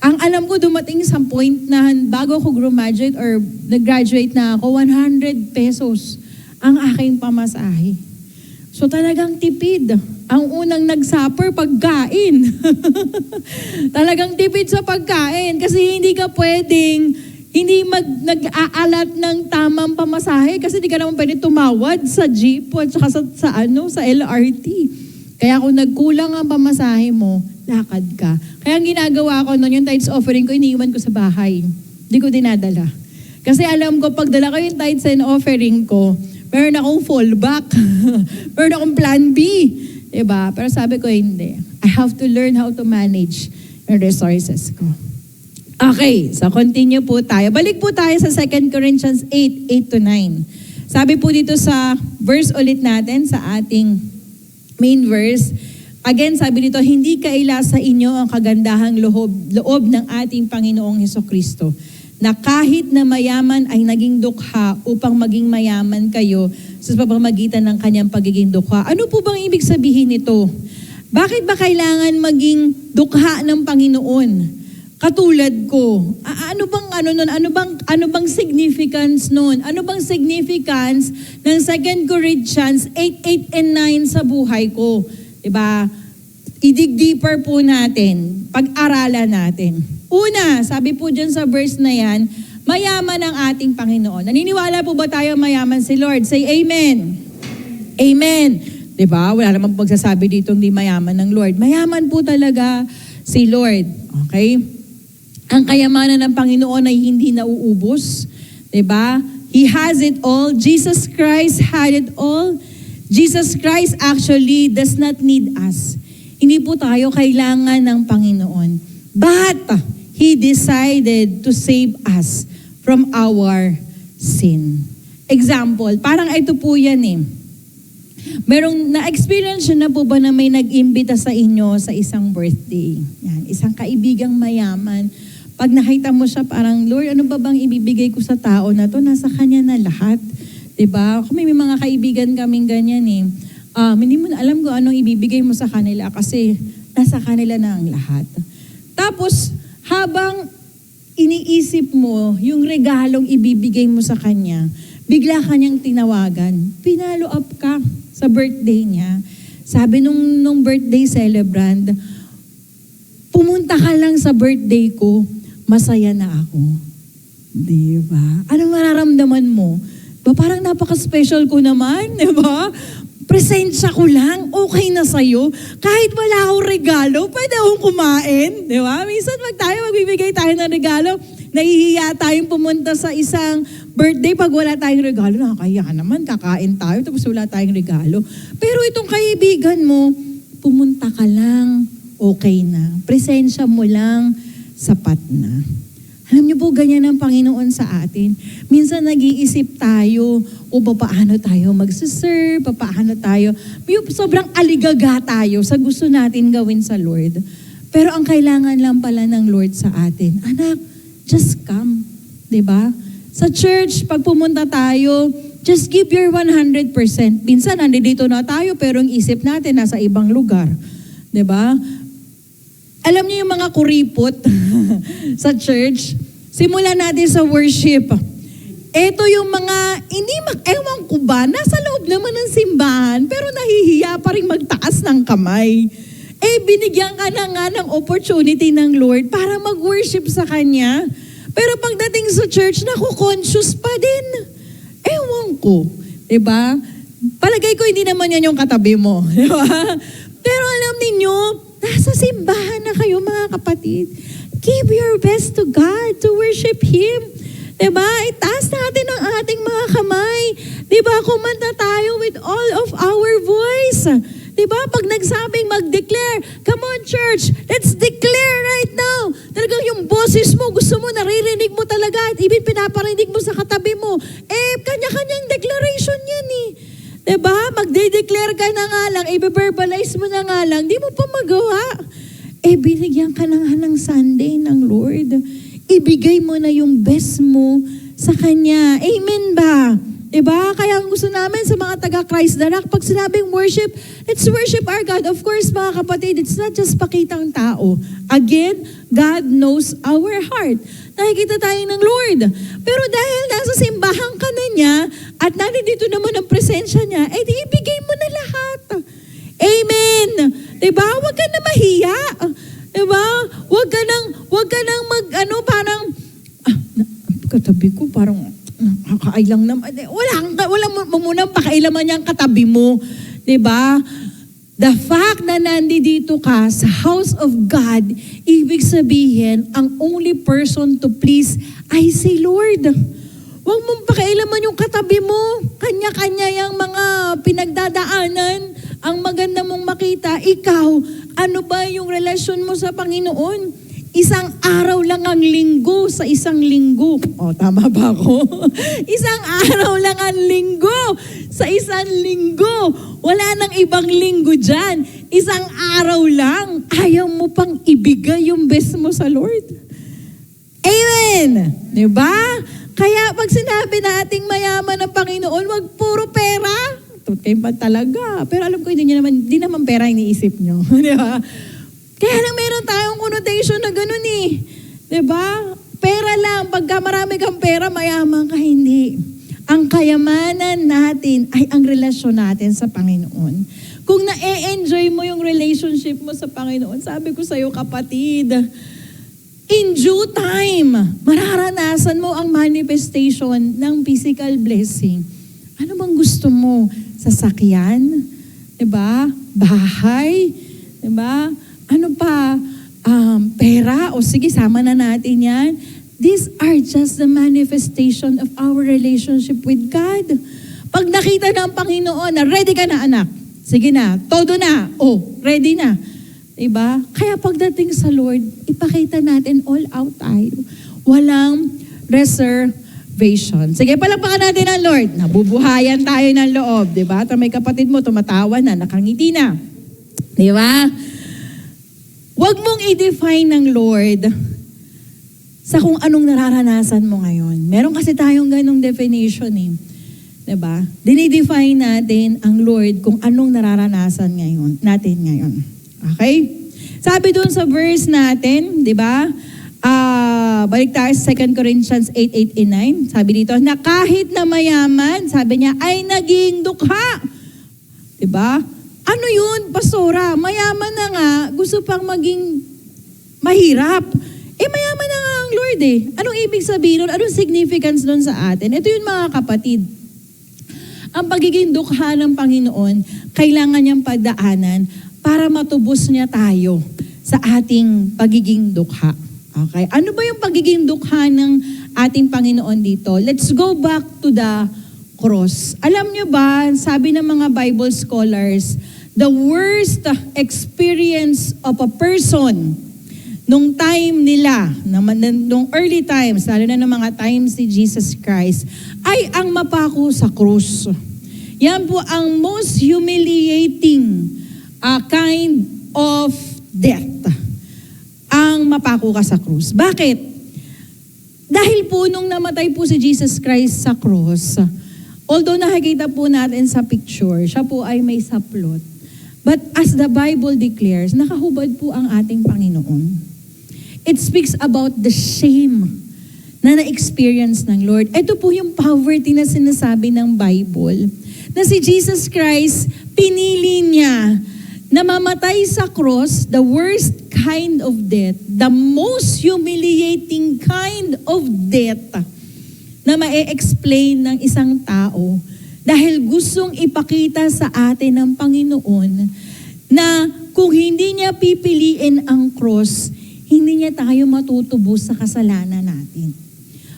Ang alam ko, dumating sa point na bago ako graduate or nag-graduate na ako, 100 pesos ang aking pamasahe. So talagang tipid. Ang unang nag-suffer, pagkain. Talagang tipid sa pagkain kasi hindi ka pwedeng nag-aalat ng tamang pamasahe kasi hindi ka naman pwede tumawad sa jeep at saka sa LRT. Kaya kung nagkulang ang pamasahe mo, lakad ka. Kaya ang ginagawa ko noon, yung tithes offering ko, iniiwan ko sa bahay. Hindi ko dinadala. Kasi alam ko, pag dala ko yung tithes and offering ko, meron akong fallback. Meron akong plan B. Diba? Pero sabi ko, hindi. I have to learn how to manage yung resources ko. Okay, so continue po tayo. Balik po tayo sa 2 Corinthians 8:8-9. Sabi po dito sa verse ulit natin, sa ating main verse. Again, sabi dito, hindi kaila sa inyo ang kagandahang loob ng ating Panginoong Hesukristo, na kahit na mayaman ay naging dukha upang maging mayaman kayo sa pamamagitan ng kanyang pagiging dukha. Ano po bang ibig sabihin nito? Bakit ba kailangan maging dukha ng Panginoon? Katulad ko, ano bang significance nun? Ano bang significance ng 2 Corinthians 8:8 and 9 sa buhay ko? Diba? I-dig deeper po natin, pag-aralan natin. Una, sabi po dyan sa verse na yan, mayaman ang ating Panginoon. Naniniwala po ba tayo mayaman si Lord? Say amen. Amen. Diba? Wala namang pagsasabi dito hindi mayaman ng Lord. Mayaman po talaga si Lord. Okay? Ang kayamanan ng Panginoon ay hindi nauubos. Diba? He has it all. Jesus Christ had it all. Jesus Christ actually does not need us. Hindi po tayo kailangan ng Panginoon. But He decided to save us from our sin. Example, parang ito po yan Merong na-experience na po ba na may nag-imbita sa inyo sa isang birthday? Yan, isang kaibigang mayaman. Pag nakita mo siya, parang, Lord, ano ba bang ibibigay ko sa tao na to? Nasa kanya na lahat. Diba? Kung may mga kaibigan kaming ganyan hindi mo na alam kung anong ibibigay mo sa kanila kasi nasa kanila na ang lahat. Tapos, habang iniisip mo yung regalong ibibigay mo sa kanya, bigla kanyang tinawagan. Pinalo up ka sa birthday niya. Sabi nung birthday celebrant, pumunta ka lang sa birthday ko, masaya na ako. Diba? Anong mararamdaman mo? Parang napaka-special ko naman, diba? Presensya ko lang, okay na sa'yo. Kahit wala akong regalo, pwede akong kumain. Diba? Minsan magbibigay tayo ng regalo, nahihiya tayong pumunta sa isang birthday pag wala tayong regalo. Nakakaya naman, kakain tayo, tapos wala tayong regalo. Pero itong kaibigan mo, pumunta ka lang, okay na. Presensya mo lang, sapat na. Alam niyo po, ganyan ang Panginoon sa atin. Minsan nag-iisip tayo, paano tayo magsiserve, paano tayo, sobrang aligaga tayo sa gusto natin gawin sa Lord. Pero ang kailangan lang pala ng Lord sa atin, anak, just come. Diba? Sa church, pag pumunta tayo, just give your 100%. Minsan, nandito na tayo, pero ang isip natin nasa ibang lugar. Diba? Alam niyo yung mga kuripot sa church? Simulan natin sa worship. Ito yung mga, ewan ko ba, nasa loob naman ng simbahan, pero nahihiya pa rin magtaas ng kamay. Binigyan ka na nga ng opportunity ng Lord para mag-worship sa Kanya. Pero pagdating sa church, conscious pa din. Ewan ko. Diba? Palagay ko hindi naman yan yung katabi mo. Diba? Pero alam ninyo, nasa simbahan na kayo mga kapatid. Give your best to God to worship Him. Diba? Itaas natin ang ating mga kamay. Diba? Kumanta tayo with all of our voice. Diba? Pag nagsabing mag-declare, come on church, let's declare right now. Talagang yung boses mo, gusto mo, naririnig mo talaga, at even pinaparinig mo sa katabi mo. Kanya-kanyang declaration yan eh. Diba? Magde-declare ka na nga lang, i-verbalize mo na nga lang, di mo pa magawa. Binigyan ka na nga ng Sunday ng Lord. Ibigay mo na yung best mo sa Kanya. Amen ba? Diba? Kaya ang gusto namin sa mga taga-Christ the Rock, pag sinabing worship, let's worship our God. Of course, mga kapatid, it's not just pakitang tao. Again, God knows our heart. Nakikita tayo ng Lord. Pero dahil nasa simbahan ka na niya, at nandito naman ang presensya niya, di ibigay mo na lahat. Amen. Diba? Huwag ka na mahiya. Diba? Huwag ka nang parang, katabi ko, parang, nakakailang naman. Walang munang pakailaman niyang katabi mo. Diba? The fact na nandito ka sa house of God, ibig sabihin, ang only person to please ay si Lord. Huwag mong pakailaman yung katabi mo. Kanya-kanya yung mga pinagdadaanan. Ang maganda mong makita, ikaw, ano ba yung relasyon mo sa Panginoon? Isang araw lang ang linggo sa isang linggo. Tama ba ako? Isang araw lang ang linggo sa isang linggo. Wala nang ibang linggo dyan. Isang araw lang. Ayaw mo pang ibigay yung best mo sa Lord. Amen! Diba? Kaya pag sinabi nating mayaman ng Panginoon, wag puro pera. Tutay pa talaga. Pero alam ko, hindi naman pera iniisip nyo. Diba? Kaya lang meron tayong connotation na ganun eh. Diba? Pera lang. Pagka marami kang pera, mayaman ka. Hindi. Ang kayamanan natin ay ang relasyon natin sa Panginoon. Kung na-enjoy mo yung relationship mo sa Panginoon, sabi ko sa'yo kapatid, in due time, mararanasan mo ang manifestation ng physical blessing. Ano bang gusto mo? Sasakyan? Diba? Bahay? Diba? Ano pa? Pera? O sige, sama na natin yan. These are just the manifestation of our relationship with God. Pag nakita ng Panginoon na ready ka na anak, sige na, todo na, ready na. Diba? Kaya pagdating sa Lord, ipakita natin all out tayo. Walang reservation. Sige, palakpakan natin ang Lord. Nabubuhayan tayo ng loob. Diba? At may kapatid mo, tumatawa na, nakangiti na. Diba? Huwag mong i-define ng Lord sa kung anong nararanasan mo ngayon. Meron kasi tayong ganong definition eh. Diba? Dinidefine natin ang Lord kung anong nararanasan natin ngayon. Okay? Sabi doon sa verse natin, diba? Balik tayo sa 2 Corinthians 8:8 and 9. Sabi dito, na kahit na mayaman, sabi niya, ay naging dukha. Diba? Ano yun, pastora? Mayaman na nga, gusto pang maging mahirap. Mayaman na nga ang Lord eh. Anong ibig sabihin nun? Anong significance nun sa atin? Ito yun mga kapatid. Ang pagiging dukha ng Panginoon, kailangan niyang pagdaanan para matubos niya tayo sa ating pagiging dukha. Okay? Ano ba yung pagiging dukha ng ating Panginoon dito? Let's go back to the cross. Alam niyo ba, sabi ng mga Bible scholars, the worst experience of a person nung time nila, nung early times, lalo na ng mga times ni Jesus Christ, ay ang mapako sa krus. Yan po ang most humiliating kind of death. Ang mapako ka sa krus. Bakit? Dahil po nung namatay po si Jesus Christ sa krus, although nakikita po natin sa picture, siya po ay may saplot. But as the Bible declares, nakahubad po ang ating Panginoon. It speaks about the shame na na-experience ng Lord. Ito po yung poverty na sinasabi ng Bible. Na si Jesus Christ, pinili niya na mamatay sa cross, the worst kind of death, the most humiliating kind of death na ma-explain ng isang tao dahil gustong ipakita sa atin ng Panginoon na kung hindi niya pipiliin ang cross, hindi niya tayo matutubos sa kasalanan natin.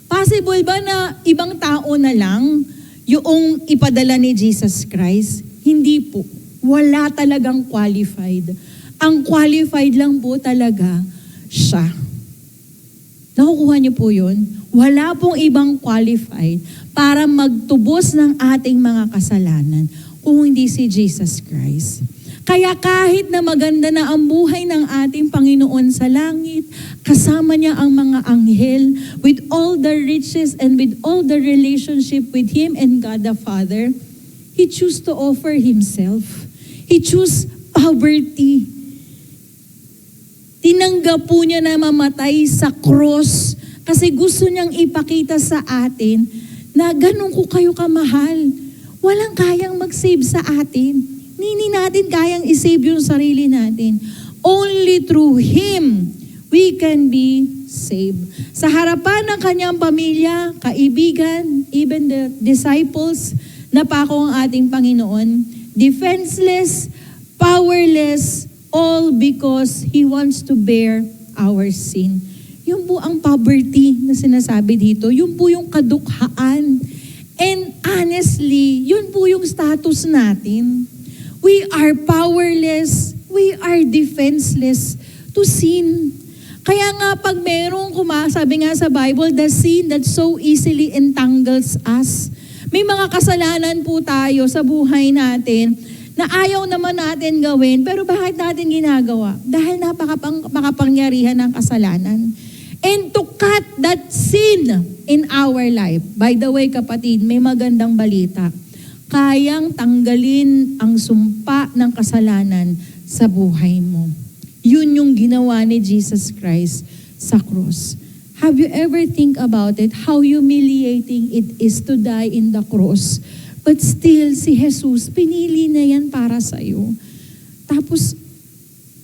Possible ba na ibang tao na lang yung ipadala ni Jesus Christ? Hindi po. Wala talagang qualified. Ang qualified lang po talaga siya. Nakukuha niyo po yun? Wala pong ibang qualified para magtubos ng ating mga kasalanan kung hindi si Jesus Christ. Kaya kahit na maganda na ang buhay ng ating Panginoon sa langit, kasama niya ang mga anghel with all the riches and with all the relationship with Him and God the Father, He chose to offer Himself. He chose poverty. Tinanggap po niya na mamatay sa cross kasi gusto niyang ipakita sa atin na ganun ko kayo kamahal. Walang kayang mag-save sa atin. Hindi natin kayang isave yung sarili natin. Only through Him, we can be saved. Sa harapan ng kanyang pamilya, kaibigan, even the disciples, napako ang ating Panginoon, defenseless, powerless, all because He wants to bear our sin. Yun po ang poverty na sinasabi dito. Yun po yung kadukhaan. And honestly, yun po yung status natin. We are powerless, we are defenseless to sin. Kaya nga pag merong sabi nga sa Bible, the sin that so easily entangles us. May mga kasalanan po tayo sa buhay natin na ayaw naman natin gawin, pero bakit natin ginagawa? Dahil napakapangyarihan ng kasalanan. And to cut that sin in our life, by the way kapatid, may magandang balita. Kayang tanggalin ang sumpa ng kasalanan sa buhay mo. Yun yung ginawa ni Jesus Christ sa cross. Have you ever think about it? How humiliating it is to die in the cross. But still, si Jesus, pinili na yan para sa'yo. Tapos,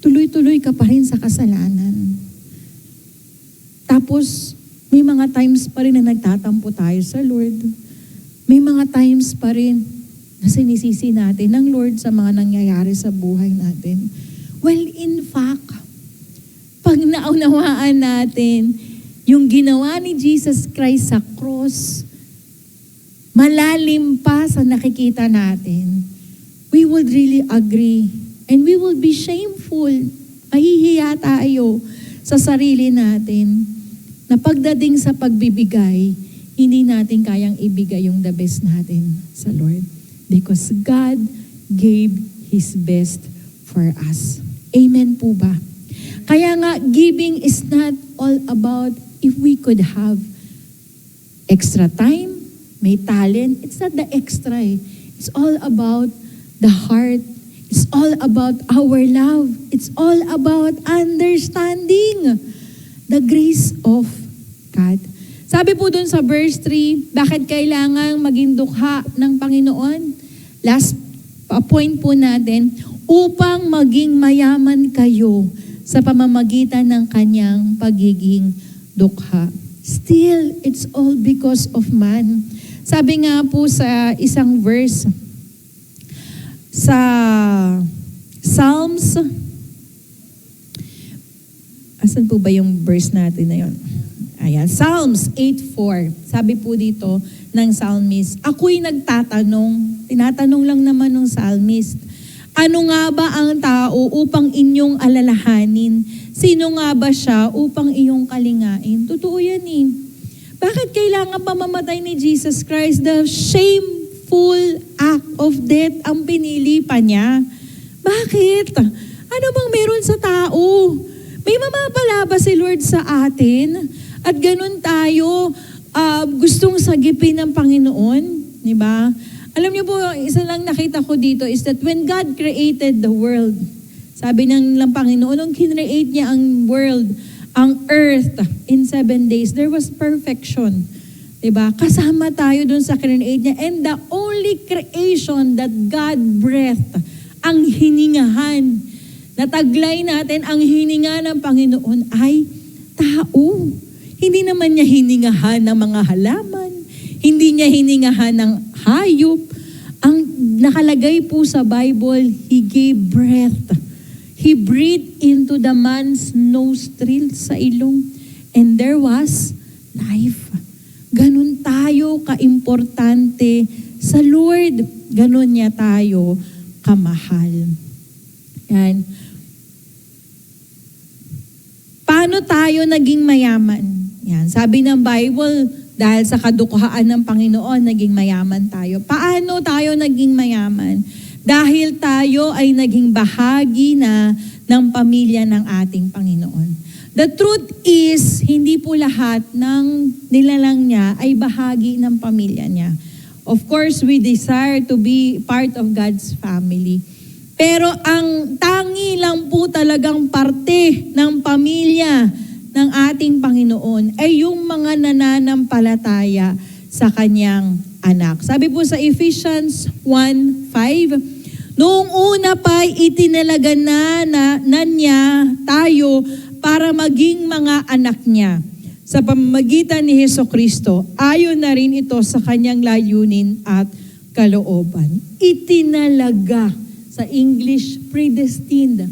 tuloy-tuloy ka pa rin sa kasalanan. Tapos, may mga times pa rin na nagtatampo tayo sa Lord. May mga times pa rin na sinisisi natin ng Lord sa mga nangyayari sa buhay natin. Well, in fact, pag naunawaan natin yung ginawa ni Jesus Christ sa cross, malalim pa sa nakikita natin, we would really agree and we will be shameful. Mahihiya tayo sa sarili natin na pagdating sa pagbibigay, hindi natin kayang ibigay yung the best natin sa Lord. Because God gave His best for us. Amen po ba? Kaya nga, giving is not all about if we could have extra time, may talent. It's not the extra. It's all about the heart. It's all about our love. It's all about understanding the grace of God. Sabi po dun sa verse 3, bakit kailangang maging dukha ng Panginoon? Last point po natin, upang maging mayaman kayo sa pamamagitan ng kanyang pagiging dukha. Still, it's all because of man. Sabi nga po sa isang verse, sa Psalms, asan po ba yung verse natin na yun? Ayan, Psalms 8:4. Sabi po dito ng psalmist, ako'y nagtatanong, tinatanong lang naman ng psalmist, ano nga ba ang tao upang inyong alalahanin? Sino nga ba siya upang iyong kalingain? Totoo yan eh. Bakit kailangan pa mamatay ni Jesus Christ? The shameful act of death ang pinili pa niya. Bakit? Ano bang meron sa tao? May mamapala ba si Lord sa atin? At ganun tayo gustong sagipin ng Panginoon, di ba? Alam niyo po, isa lang nakita ko dito is that when God created the world, sabi ng Panginoon, nung kinreate niya ang world, ang earth, in 7 days, there was perfection. Di ba? Kasama tayo dun sa create niya. And the only creation that God breathed, ang hiningahan, nataglay natin, ang hininga ng Panginoon ay tao. Hindi naman niya hiningahan ng mga halaman. Hindi niya hiningahan ng hayop. Ang nakalagay po sa Bible, He gave breath. He breathed into the man's nostril sa ilong. And there was life. Ganun tayo kaimportante sa Lord. Ganun niya tayo kamahal. Yan. Paano tayo naging mayaman? Yan. Sabi ng Bible, dahil sa kadukhaan ng Panginoon, naging mayaman tayo. Paano tayo naging mayaman? Dahil tayo ay naging bahagi na ng pamilya ng ating Panginoon. The truth is, hindi po lahat ng nilalang niya ay bahagi ng pamilya niya. Of course, we desire to be part of God's family. Pero ang tangi lang po talagang parte ng pamilya ng ating Panginoon ay yung mga nananampalataya sa kanyang anak. Sabi po sa Ephesians 1:5, noong una pa itinalaga na niya tayo para maging mga anak niya. Sa pamamagitan ni Hesukristo, ayon na rin ito sa kanyang layunin at kalooban. Itinalaga. Sa English, predestined.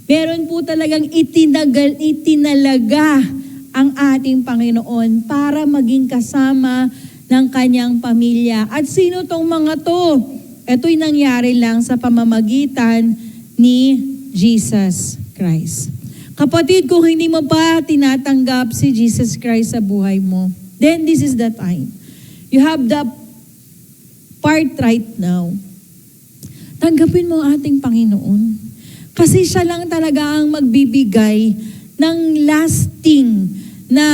Meron po talagang itinalaga ang ating Panginoon para maging kasama ng kanyang pamilya. At sino tong mga to? Ito'y nangyari lang sa pamamagitan ni Jesus Christ. Kapatid, kung hindi mo pa tinatanggap si Jesus Christ sa buhay mo, then this is the time. You have the part right now. Tanggapin mo ang ating Panginoon. Kasi siya lang talaga ang magbibigay ng lasting na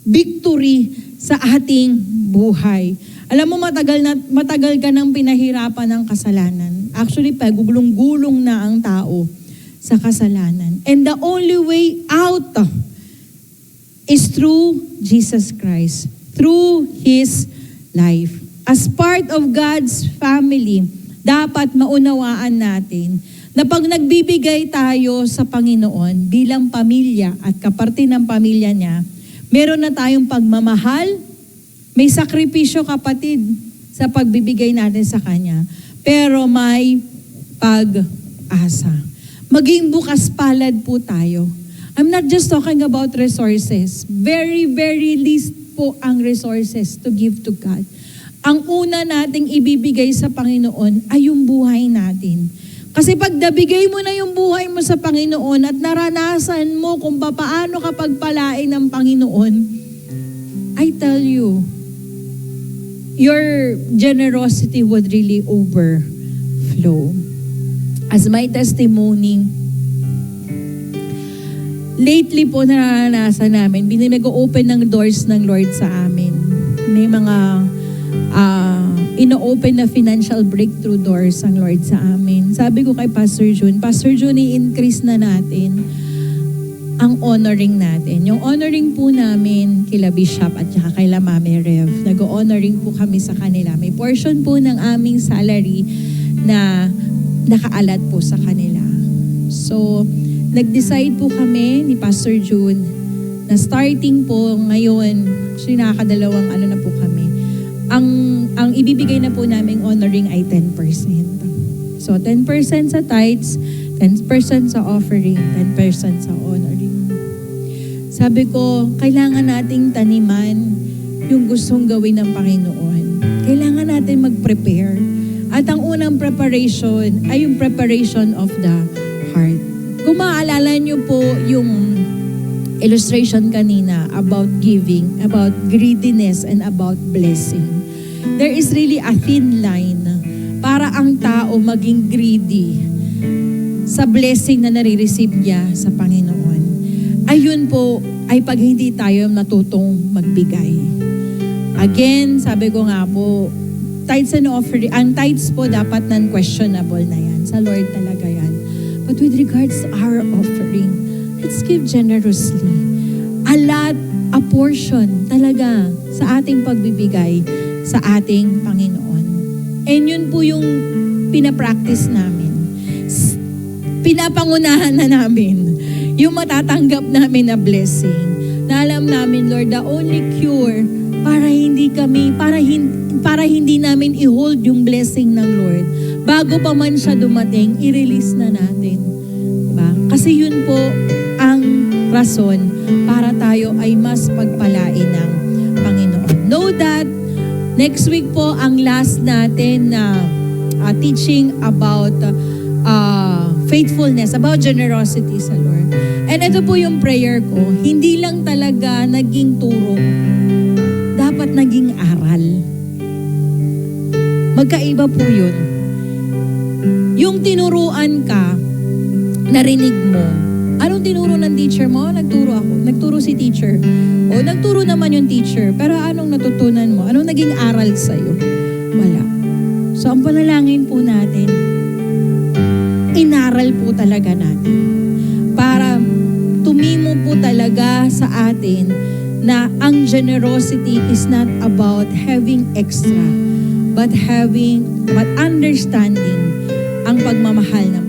victory sa ating buhay. Alam mo, matagal ka nang pinahirapan ng kasalanan. Actually, gugulong-gulong na ang tao sa kasalanan. And the only way out is through Jesus Christ, through His life. As part of God's family, dapat maunawaan natin na pag nagbibigay tayo sa Panginoon bilang pamilya at kaparte ng pamilya niya, meron na tayong pagmamahal, may sakripisyo kapatid sa pagbibigay natin sa Kanya, pero may pag-asa. Maging bukas palad po tayo. I'm not just talking about resources. Very, very least po ang resources to give to God. Ang una nating ibibigay sa Panginoon ay yung buhay natin. Kasi pag nabigay mo na yung buhay mo sa Panginoon at naranasan mo kung paano ka pagpalain ng Panginoon, I tell you, your generosity would really overflow. As my testimony, lately po naranasan namin, nag-open ng doors ng Lord sa amin. May mga ino-open na financial breakthrough doors ang Lord sa amin. Sabi ko kay Pastor June, i-increase na natin ang honoring natin. Yung honoring po namin kila Bishop at saka kay Mami Rev, nag-honoring po kami sa kanila. May portion po ng aming salary na nakaalat po sa kanila. So, nag-decide po kami ni Pastor June na starting po ngayon, actually nakakadalawang na po kami, ang ibibigay na po naming honoring ay 10%. So 10% sa tithes, 10% sa offering, 10% sa honoring. Sabi ko, kailangan nating taniman yung gustong gawin ng Panginoon. Kailangan natin mag-prepare. At ang unang preparation ay yung preparation of the heart. Kung maaalala niyo po yung illustration kanina about giving, about greediness, and about blessing. There is really a thin line para ang tao maging greedy sa blessing na nare-receive niya sa Panginoon. Ayun po ay pag hindi tayo natutong magbigay. Again, sabi ko nga po, tithes and offering, ang tithes po dapat non-questionable na yan. Sa Lord talaga yan. But with regards to our offering, let's give generously. A lot, a portion talaga sa ating pagbibigay sa ating Panginoon. And yun po yung pinapractice namin. Pinapangunahan na namin yung matatanggap namin na blessing. Na alam namin, Lord, the only cure para hindi namin i-hold yung blessing ng Lord. Bago pa man siya dumating, i-release na natin. Diba? Kasi yun po ang rason para tayo ay mas pagpalain ng Panginoon. Know that next week po ang last natin na teaching about faithfulness, about generosity sa Lord. And ito po yung prayer ko, hindi lang talaga naging turo, dapat naging aral. Magkaiba po yun. Yung tinuruan ka, narinig mo, anong tinuro ng teacher mo? Nagturo ako. Nagturo si teacher. O nagturo naman yung teacher. Pero anong natutunan mo? Anong naging aral sa'yo? Wala. So ang panalangin po natin, inaral po talaga natin. Para tumimo po talaga sa atin na ang generosity is not about having extra, but understanding ang pagmamahal ng